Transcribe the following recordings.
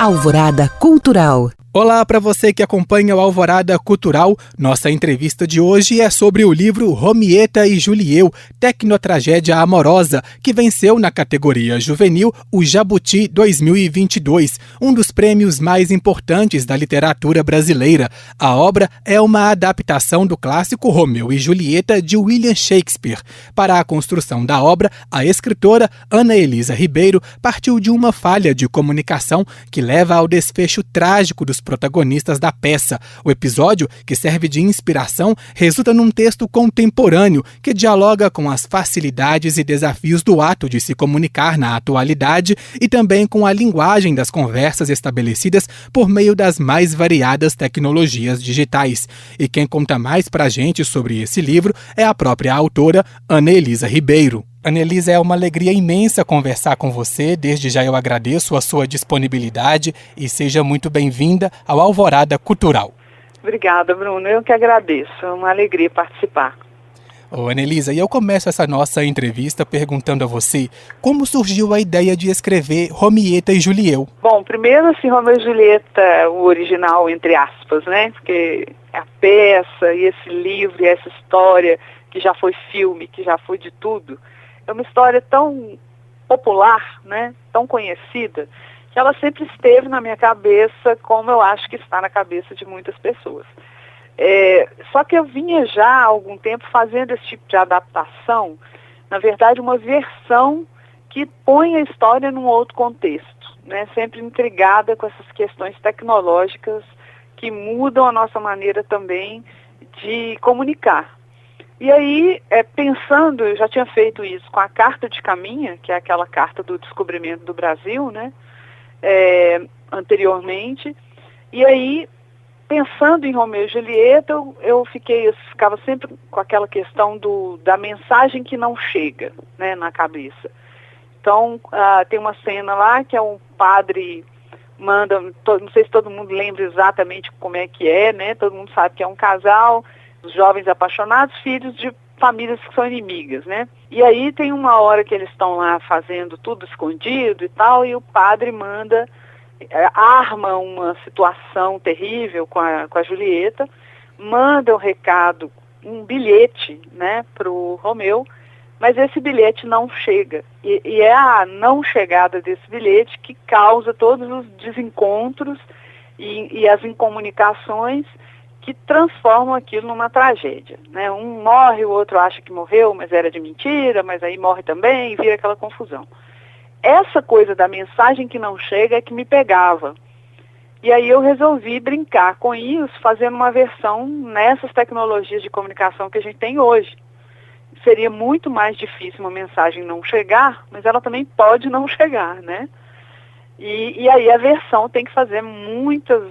Alvorada Cultural. Olá para você que acompanha o Alvorada Cultural. Nossa entrevista de hoje é sobre o livro Rometa e Julieu, Tecnotragédia Amorosa, que venceu na categoria juvenil o Jabuti 2022, um dos prêmios mais importantes da literatura brasileira. A obra é uma adaptação do clássico Romeu e Julieta de William Shakespeare. Para a construção da obra, a escritora Ana Elisa Ribeiro partiu de uma falha de comunicação que leva ao desfecho trágico dos protagonistas da peça. O episódio, que serve de inspiração, resulta num texto contemporâneo que dialoga com as facilidades e desafios do ato de se comunicar na atualidade e também com a linguagem das conversas estabelecidas por meio das mais variadas tecnologias digitais. E quem conta mais pra gente sobre esse livro é a própria autora, Ana Elisa Ribeiro. Ana Elisa, é uma alegria imensa conversar com você. Desde já eu agradeço a sua disponibilidade e seja muito bem-vinda ao Alvorada Cultural. Obrigada, Bruno. Eu que agradeço. É uma alegria participar. Ana Elisa, e eu começo essa nossa entrevista perguntando a você como surgiu a ideia de escrever Rometa e Julieu. Bom, primeiro, assim, Romeu e Julieta, o original, entre aspas, né? Porque é a peça e esse livro e essa história que já foi filme, que já foi de tudo. É uma história tão popular, né, tão conhecida, que ela sempre esteve na minha cabeça, como eu acho que está na cabeça de muitas pessoas. Só que eu vinha já há algum tempo fazendo esse tipo de adaptação, na verdade uma versão que põe a história num outro contexto, né, sempre intrigada com essas questões tecnológicas que mudam a nossa maneira também de comunicar. E aí, pensando, eu já tinha feito isso com a Carta de Caminha, que é aquela carta do descobrimento do Brasil, né, anteriormente. E aí, pensando em Romeu e Julieta, eu ficava sempre com aquela questão da mensagem que não chega, né, na cabeça. Então, tem uma cena lá que é um padre manda, não sei se todo mundo lembra exatamente como é que é, né, todo mundo sabe que é um casal, os jovens apaixonados, filhos de famílias que são inimigas, né? E aí tem uma hora que eles estão lá fazendo tudo escondido e tal, e o padre arma uma situação terrível com a Julieta, manda um recado, um bilhete, né, pro Romeu, mas esse bilhete não chega. E é a não chegada desse bilhete que causa todos os desencontros e as incomunicações que transformam aquilo numa tragédia, né? Um morre, o outro acha que morreu, mas era de mentira, mas aí morre também e vira aquela confusão. Essa coisa da mensagem que não chega é que me pegava. E aí eu resolvi brincar com isso, fazendo uma versão nessas tecnologias de comunicação que a gente tem hoje. Seria muito mais difícil uma mensagem não chegar, mas ela também pode não chegar, né? E aí a versão tem que fazer muitas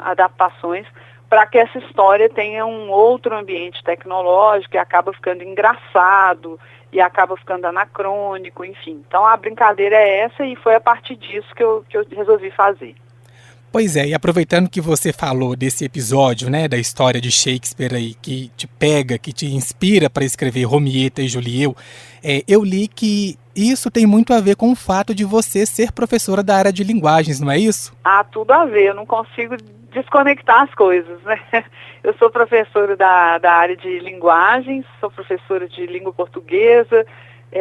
adaptações para que essa história tenha um outro ambiente tecnológico e acaba ficando engraçado e acaba ficando anacrônico, enfim. Então a brincadeira é essa e foi a partir disso que eu resolvi fazer. Pois é, e aproveitando que você falou desse episódio, né, da história de Shakespeare aí, que te pega, que te inspira para escrever Rometa e Julieu, eu li que isso tem muito a ver com o fato de você ser professora da área de linguagens, não é isso? Tudo a ver, eu não consigo desconectar as coisas, né? Eu sou professora da área de linguagens, sou professora de língua portuguesa,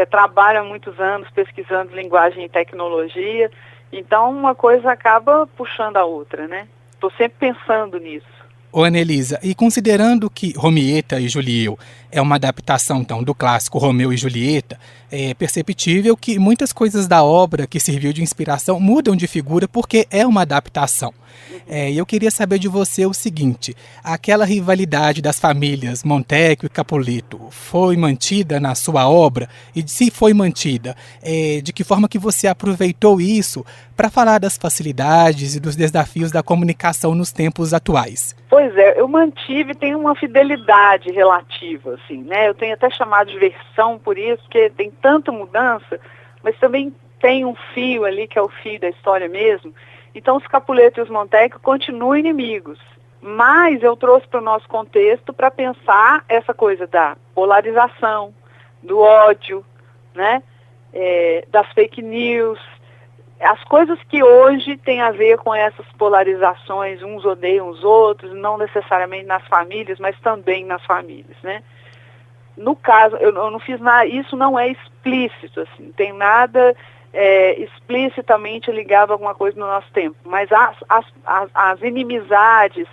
trabalho há muitos anos pesquisando linguagem e tecnologia, então uma coisa acaba puxando a outra, né? Estou sempre pensando nisso. Ana Elisa, e considerando que Rometa e Julieu é uma adaptação então, do clássico Romeu e Julieta, é perceptível que muitas coisas da obra que serviu de inspiração mudam de figura porque é uma adaptação. E eu queria saber de você o seguinte, aquela rivalidade das famílias Montecchio e Capuleto foi mantida na sua obra? E se foi mantida, de que forma que você aproveitou isso para falar das facilidades e dos desafios da comunicação nos tempos atuais? Pois é, eu mantive, tem uma fidelidade relativa, assim, né? Eu tenho até chamado de versão por isso, porque tem tanta mudança, mas também tem um fio ali, que é o fio da história mesmo. Então os Capuleto e os Montecchio continuam inimigos, mas eu trouxe para o nosso contexto para pensar essa coisa da polarização, do ódio, né? Das fake news, as coisas que hoje têm a ver com essas polarizações, uns odeiam os outros, não necessariamente nas famílias, mas também nas famílias, né? No caso, eu não fiz nada, isso não é explícito, assim, não tem nada explicitamente ligado a alguma coisa no nosso tempo, mas as inimizades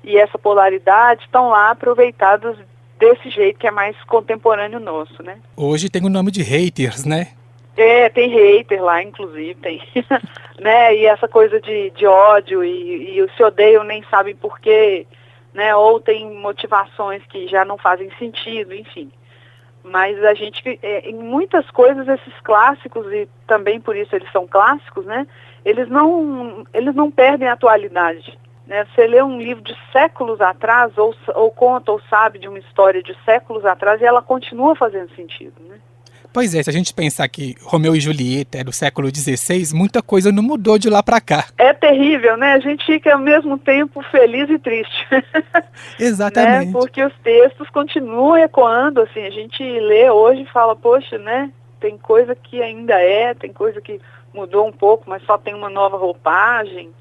e essa polaridade estão lá aproveitadas desse jeito que é mais contemporâneo nosso, né? Hoje tem o nome de haters, né? Tem hater lá, inclusive, tem, né? E essa coisa de ódio e se odeiam nem sabem por quê, né? Ou tem motivações que já não fazem sentido, enfim. Mas a gente, em muitas coisas, esses clássicos, e também por isso eles são clássicos, né? Eles não perdem a atualidade, né? Você lê um livro de séculos atrás, ou conta ou sabe de uma história de séculos atrás, e ela continua fazendo sentido, né? Pois é, se a gente pensar que Romeu e Julieta é do século XVI, muita coisa não mudou de lá para cá. É terrível, né? A gente fica ao mesmo tempo feliz e triste. Exatamente. Né? Porque os textos continuam ecoando, assim, a gente lê hoje e fala, poxa, né? Tem coisa que ainda tem coisa que mudou um pouco, mas só tem uma nova roupagem.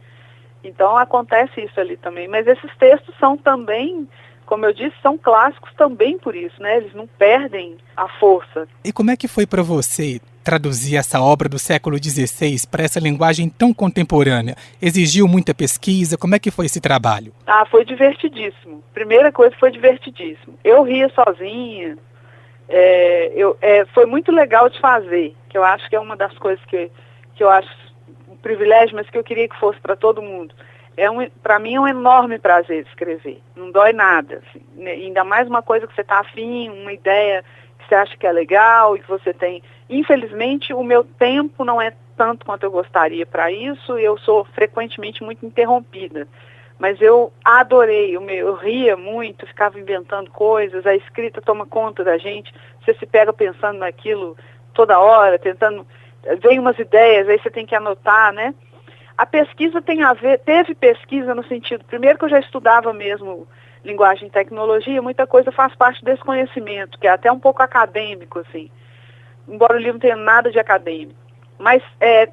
Então acontece isso ali também. Mas esses textos são também, como eu disse, são clássicos também por isso, né? Eles não perdem a força. E como é que foi para você traduzir essa obra do século XVI para essa linguagem tão contemporânea? Exigiu muita pesquisa? Como é que foi esse trabalho? Foi divertidíssimo. Primeira coisa, foi divertidíssimo. Eu ria sozinha. Foi muito legal de fazer, que eu acho que é uma das coisas que eu acho um privilégio, mas que eu queria que fosse para todo mundo. Para mim é um enorme prazer escrever, não dói nada, assim, né? Ainda mais uma coisa que você está afim, uma ideia que você acha que é legal e que você tem. Infelizmente, o meu tempo não é tanto quanto eu gostaria para isso, e eu sou frequentemente muito interrompida. Mas eu adorei, eu ria muito, ficava inventando coisas, a escrita toma conta da gente, você se pega pensando naquilo toda hora, tentando, vem umas ideias, aí você tem que anotar, né? A pesquisa teve pesquisa no sentido, primeiro que eu já estudava mesmo linguagem e tecnologia, muita coisa faz parte desse conhecimento, que é até um pouco acadêmico, assim, embora o livro não tenha nada de acadêmico. Mas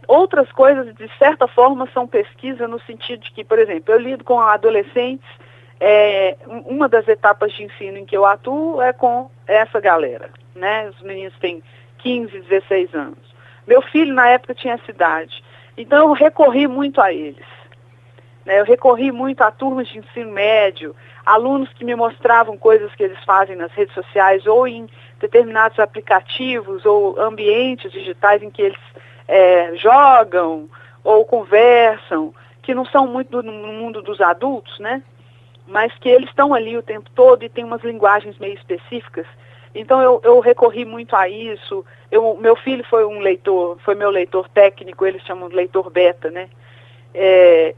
outras coisas, de certa forma, são pesquisa no sentido de que, por exemplo, eu lido com adolescentes, uma das etapas de ensino em que eu atuo é com essa galera, né? Os meninos têm 15, 16 anos. Meu filho, na época, tinha essa idade. Então, eu recorri muito a eles, né? Eu recorri muito a turmas de ensino médio, alunos que me mostravam coisas que eles fazem nas redes sociais ou em determinados aplicativos ou ambientes digitais em que eles jogam ou conversam, que não são muito no mundo dos adultos, né? Mas que eles estão ali o tempo todo e tem umas linguagens meio específicas. Então eu recorri muito a isso. Meu filho foi meu leitor técnico, eles chamam de leitor beta, né?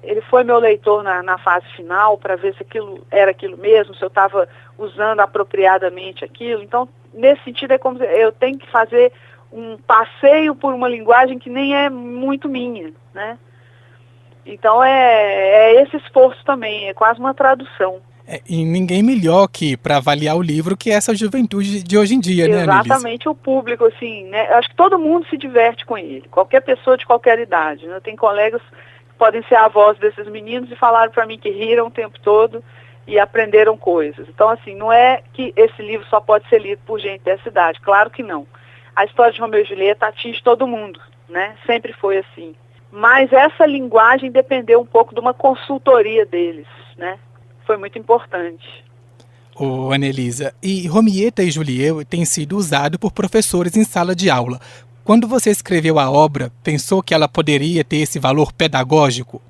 Ele foi meu leitor na fase final para ver se aquilo era aquilo mesmo, se eu estava usando apropriadamente aquilo. Então, nesse sentido, é como eu tenho que fazer um passeio por uma linguagem que nem é muito minha, né? Então, esse esforço também, é quase uma tradução. E ninguém melhor que para avaliar o livro que essa juventude de hoje em dia, né, Anelise? Exatamente, o público, assim, né? Eu acho que todo mundo se diverte com ele, qualquer pessoa de qualquer idade, né? Tem colegas que podem ser avós desses meninos e falaram para mim que riram o tempo todo e aprenderam coisas. Então, assim, não é que esse livro só pode ser lido por gente dessa idade, claro que não. A história de Romeu e Julieta atinge todo mundo, né? Sempre foi assim. Mas essa linguagem dependeu um pouco de uma consultoria deles, né? Foi muito importante. Ô, Anelisa, e Romeieta e Julieu têm sido usado por professores em sala de aula. Quando você escreveu a obra, pensou que ela poderia ter esse valor pedagógico?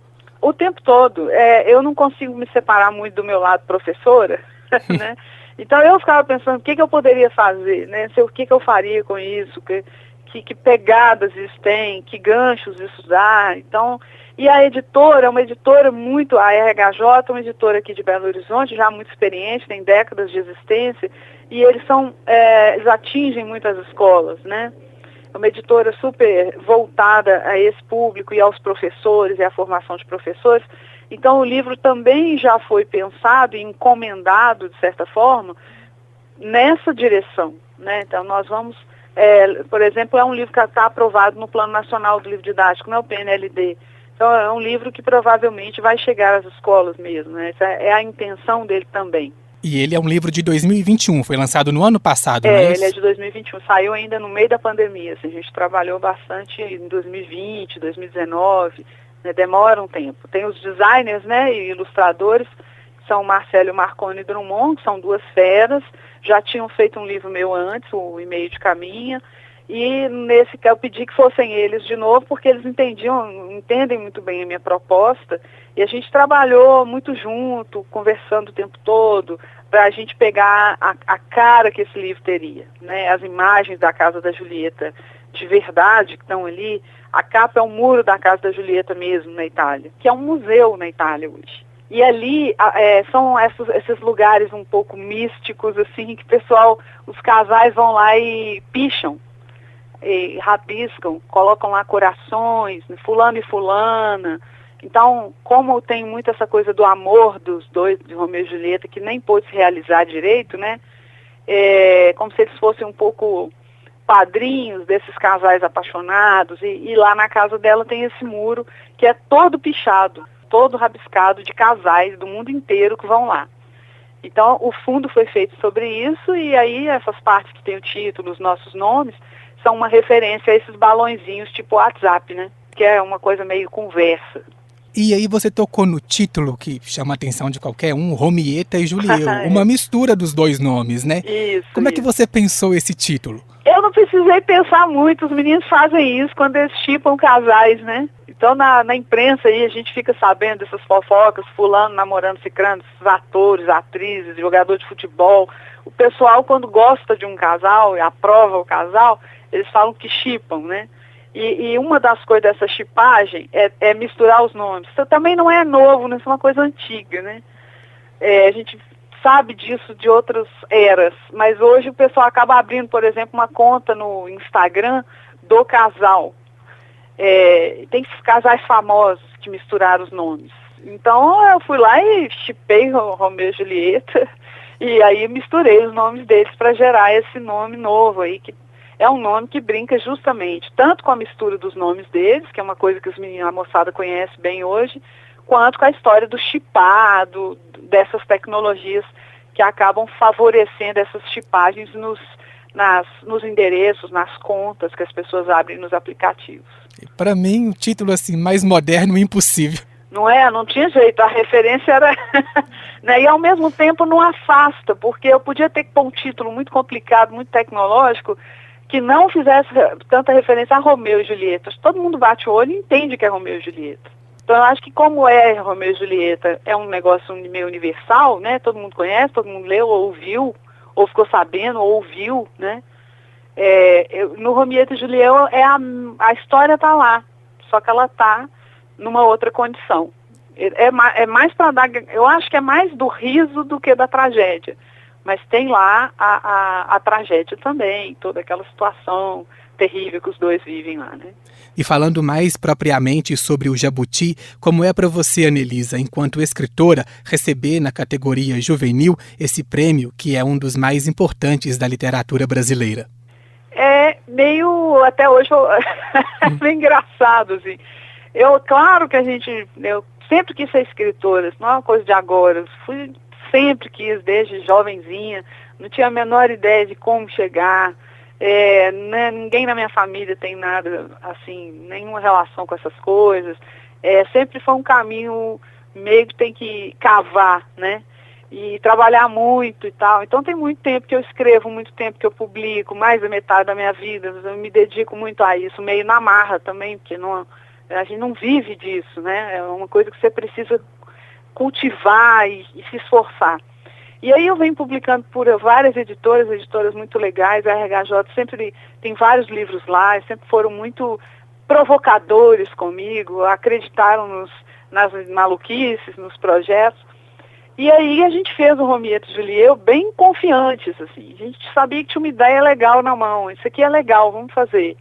O tempo todo. Eu não consigo me separar muito do meu lado professora, né? Então eu ficava pensando o que eu poderia fazer, né? O que eu faria com isso, que pegadas isso tem, que ganchos isso dá. Então, e a editora é uma editora a RHJ é uma editora aqui de Belo Horizonte, já muito experiente, tem décadas de existência, e eles atingem muitas escolas, né? É uma editora super voltada a esse público e aos professores e à formação de professores. Então o livro também já foi pensado e encomendado, de certa forma, nessa direção, né? Então nós vamos Por exemplo, é um livro que está aprovado no Plano Nacional do Livro Didático, não é o PNLD. Então é um livro que provavelmente vai chegar às escolas mesmo, né? Essa é a intenção dele também. E ele é um livro de 2021, foi lançado no ano passado, não é isso? Ele é de 2021, saiu ainda no meio da pandemia, assim, a gente trabalhou bastante em 2020, 2019, né, demora um tempo. Tem os designers, né, e ilustradores, são Marcelo Marconi Drummond, que são duas feras, já tinham feito um livro meu antes, o E-mail de Caminha, e nesse eu pedi que fossem eles de novo, porque eles entendem muito bem a minha proposta, e a gente trabalhou muito junto, conversando o tempo todo, para a gente pegar a cara que esse livro teria, né? As imagens da Casa da Julieta de verdade que estão ali, a capa é o muro da Casa da Julieta mesmo, na Itália, que é um museu na Itália hoje. E ali são esses lugares um pouco místicos, assim, que os casais vão lá e picham, e rabiscam, colocam lá corações, fulano e fulana. Então, como tem muito essa coisa do amor dos dois, de Romeu e Julieta, que nem pôde se realizar direito, né? Como se eles fossem um pouco padrinhos desses casais apaixonados. E lá na casa dela tem esse muro que é todo pichado, todo rabiscado de casais do mundo inteiro que vão lá. Então, o fundo foi feito sobre isso, e aí essas partes que tem o título, os nossos nomes, são uma referência a esses balõezinhos tipo WhatsApp, né? Que é uma coisa meio conversa. E aí você tocou no título que chama a atenção de qualquer um, Romieta e Julieu, uma mistura dos dois nomes, né? Isso. Como é que você pensou esse título? Eu não precisei pensar muito, os meninos fazem isso quando eles chipam casais, né? Então na imprensa aí a gente fica sabendo dessas fofocas, fulano namorando cicrano, esses atores, atrizes, jogador de futebol. O pessoal, quando gosta de um casal e aprova o casal, eles falam que chipam, né? E uma das coisas dessa chipagem é misturar os nomes. Isso também não é novo, né? Isso é uma coisa antiga, né? A gente sabe disso de outras eras, mas hoje o pessoal acaba abrindo, por exemplo, uma conta no Instagram do casal. Tem esses casais famosos que misturaram os nomes. Então eu fui lá e chipei o Romeu e Julieta, e aí misturei os nomes deles para gerar esse nome novo aí, que é um nome que brinca justamente tanto com a mistura dos nomes deles, que é uma coisa que a moçada conhece bem hoje, quanto com a história do chipado, dessas tecnologias que acabam favorecendo essas chipagens nos endereços, nas contas que as pessoas abrem nos aplicativos. Para mim, o título assim mais moderno impossível. Não é? Não tinha jeito, a referência era... né? E ao mesmo tempo não afasta, porque eu podia ter que pôr um título muito complicado, muito tecnológico, que não fizesse tanta referência a Romeu e Julieta. Todo mundo bate o olho e entende que é Romeu e Julieta. Então eu acho que como Romeu e Julieta é um negócio meio universal, né? Todo mundo conhece, todo mundo leu, ou ouviu, ou ficou sabendo, ou ouviu, né? No Romieta e Julieu a história está lá, só que ela está numa outra condição. É mais para dar, eu acho que é mais do riso do que da tragédia. Mas tem lá a tragédia também, toda aquela situação terrível que os dois vivem lá, né? E falando mais propriamente sobre o Jabuti, como é para você, Anelisa, enquanto escritora, receber na categoria juvenil esse prêmio que é um dos mais importantes da literatura brasileira? É meio, até hoje, bem engraçado, assim. Claro que eu sempre quis ser escritora, isso não é uma coisa de agora, sempre quis, desde jovenzinha, não tinha a menor ideia de como chegar, né, ninguém na minha família tem nada, assim, nenhuma relação com essas coisas, sempre foi um caminho meio que tem que cavar, né, e trabalhar muito e tal. Então tem muito tempo que eu escrevo, muito tempo que eu publico, mais da metade da minha vida, eu me dedico muito a isso, meio na marra também, porque a gente não vive disso, né, é uma coisa que você precisa cultivar e se esforçar. E aí eu venho publicando por várias editoras muito legais, a RHJ sempre tem vários livros lá, sempre foram muito provocadores comigo, acreditaram nas maluquices, nos projetos. E aí a gente fez o Romieta e Julieu bem confiantes, assim. A gente sabia que tinha uma ideia legal na mão, isso aqui é legal, vamos fazer.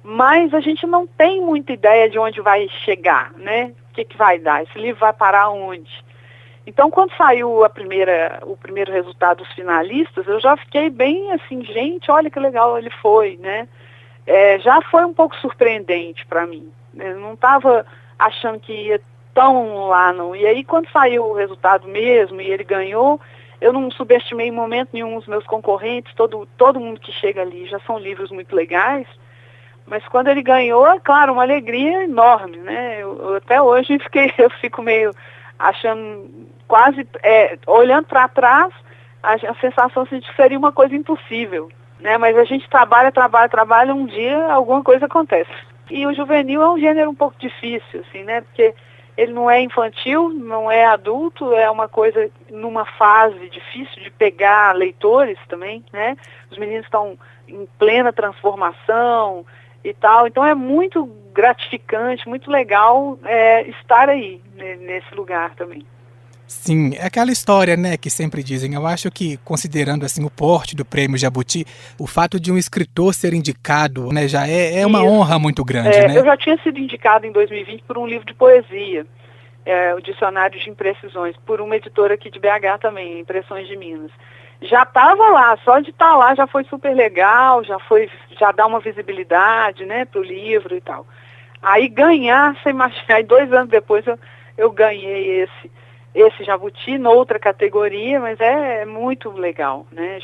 Mas a gente não tem muita ideia de onde vai chegar, né? O que vai dar? Esse livro vai parar onde? Então, quando saiu o primeiro resultado dos finalistas, eu já fiquei bem assim, gente, olha que legal ele foi, né? Já foi um pouco surpreendente para mim. Eu não estava achando que ia tão lá, não. E aí, quando saiu o resultado mesmo e ele ganhou, eu não subestimei em momento nenhum os meus concorrentes, todo mundo que chega ali, já são livros muito legais, mas quando ele ganhou, é claro, uma alegria enorme, né? Eu até hoje eu fico meio achando, quase, olhando para trás, a sensação de que seria uma coisa impossível, né? Mas a gente trabalha, um dia alguma coisa acontece. E o juvenil é um gênero um pouco difícil, assim, né? Porque ele não é infantil, não é adulto, é uma coisa numa fase difícil de pegar leitores também, né? Os meninos estão em plena transformação e tal, então é muito gratificante, muito legal estar aí, né, nesse lugar também. Sim, é aquela história, né, que sempre dizem. Eu acho que, considerando assim o porte do Prêmio Jabuti, o fato de um escritor ser indicado, né, já é uma honra muito grande, né? Eu já tinha sido indicado em 2020 por um livro de poesia, o Dicionário de Imprecisões, por uma editora aqui de BH também, Impressões de Minas. Já estava lá, só de estar lá já foi super legal, já dá uma visibilidade, né, para o livro e tal. Aí ganhar, você imagina, aí 2 anos depois eu ganhei esse Jabuti noutra categoria, mas é muito legal, né?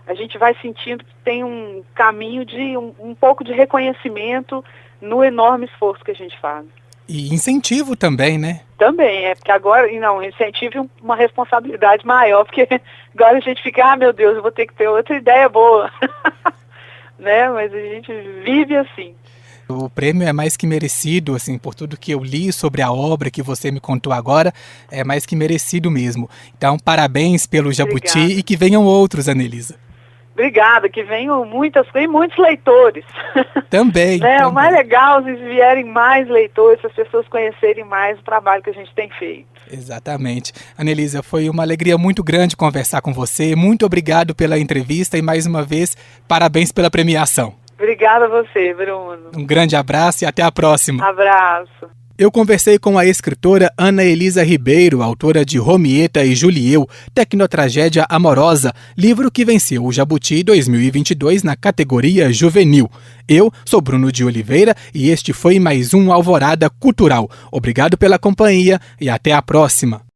A gente vai sentindo que tem um caminho de um pouco de reconhecimento no enorme esforço que a gente faz. E incentivo também, né? Também, porque agora, incentivo e uma responsabilidade maior, porque agora a gente fica, meu Deus, eu vou ter que ter outra ideia boa, né? Mas a gente vive assim. O prêmio é mais que merecido, assim, por tudo que eu li sobre a obra que você me contou agora, é mais que merecido mesmo. Então, parabéns pelo Jabuti. Obrigada. E que venham outros, Anelisa. Obrigada, que venham muitos leitores. Também. Né? Também. O mais legal é se vierem mais leitores, se as pessoas conhecerem mais o trabalho que a gente tem feito. Exatamente. Anelisa, foi uma alegria muito grande conversar com você. Muito obrigado pela entrevista e, mais uma vez, parabéns pela premiação. Obrigada a você, Bruno. Um grande abraço e até a próxima. Abraço. Eu conversei com a escritora Ana Elisa Ribeiro, autora de Romhieta e Julieu, Tecnotragédia Amorosa, livro que venceu o Jabuti 2022 na categoria juvenil. Eu sou Bruno de Oliveira e este foi mais um Alvorada Cultural. Obrigado pela companhia e até a próxima.